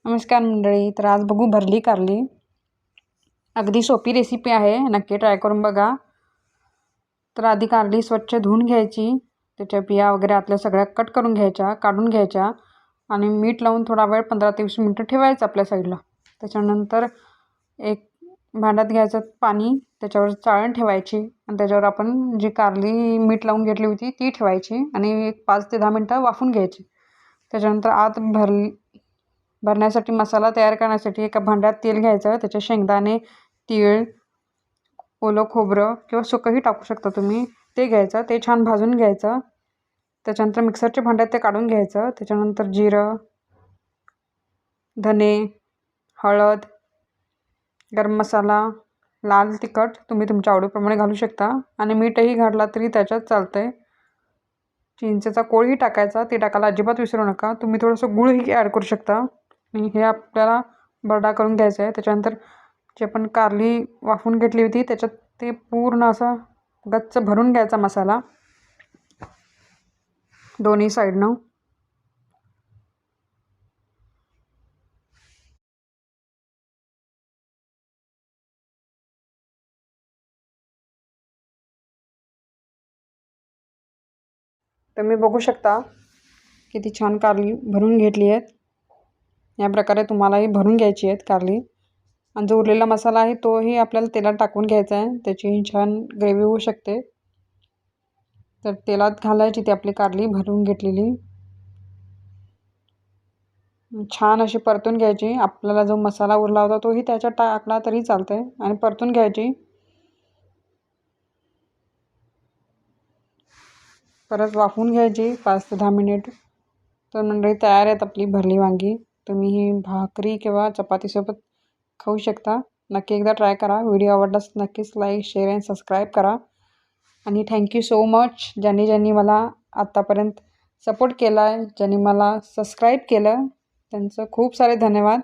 नमस्कार मंडळी. तर आज बघू भरली कारली. अगदी सोपी रेसिपी आहे, नक्की ट्राय करून बघा. तर आधी कारली स्वच्छ धुवून घ्यायची, त्याच्या बिया वगैरे आतल्या सगळ्या कट करून घ्यायच्या, काढून घ्यायच्या आणि मीठ लावून थोडा वेळ 15 ते 20 मिनटं ठेवायचं आपल्या साईडला. त्याच्यानंतर एक भांड्यात घ्यायचं पाणी, त्याच्यावर चाळण ठेवायची आणि त्याच्यावर आपण जी कारली मीठ लावून घेतली होती ती ठेवायची आणि एक 5 ते 10 मिनटं वाफून घ्यायची. त्याच्यानंतर आत भरण्यासाठी मसाला तयार करण्यासाठी एका भांड्यात तेल घ्यायचं, त्याचे शेंगदाणे, तीळ, ओलं खोबरं किंवा सुकंही टाकू शकता तुम्ही, ते घ्यायचं. ते छान भाजून घ्यायचं. त्याच्यानंतर मिक्सरच्या भांड्यात ते काढून घ्यायचं. त्याच्यानंतर जिरं, धने, हळद, गरम मसाला, लाल तिखट तुम्ही तुमच्या आवडीप्रमाणे घालू शकता आणि मीठही घातला तरी त्याच्यात चालतं आहे. चिंचेचा कोळही टाकायचा, ते टाकायला अजिबात विसरू नका. तुम्ही थोडंसं गूळही ॲड करू शकता आणि हे आपल्याला बरडा करून घ्यायचं आहे. त्याच्यानंतर जे आपण कारली वाफून घेतली होती त्याच्यात ते पूर्ण असं गच्च भरून घ्यायचा मसाला दोन्ही साईडनं. तुम्ही बघू शकता किती छान कारली भरून घेतली आहेत. या प्रकारे तुम्हालाही भरून घ्यायची आहेत कारली आणि जो उरलेला मसाला आहे तोही आपल्याला तेलात टाकून घ्यायचा आहे. त्याची छान ग्रेव्ही होऊ शकते. तर तेलात घालायची ती आपली कारली भरून घेतलेली, छान अशी परतून घ्यायची. आपल्याला जो मसाला उरला होता तोही त्याच्यात टाकला तरी चालतं आहे आणि परतून घ्यायची. परत वाफवून घ्यायची 5 ते 10 मिनिट. तर मंडळी तयार आहेत आपली भरली वांगी. तुम्ही ही भाकरी किंवा चपातीसोबत खाऊ शकता. नक्की एकदा ट्राय करा. व्हिडिओ आवडल्यास नक्कीच लाईक, शेअर आणि सबस्क्राईब करा. आणि थँक्यू सो मच ज्यांनी मला आत्तापर्यंत सपोर्ट केला आहे, ज्यांनी मला सबस्क्राईब केलं, त्यांचं खूप सारे धन्यवाद.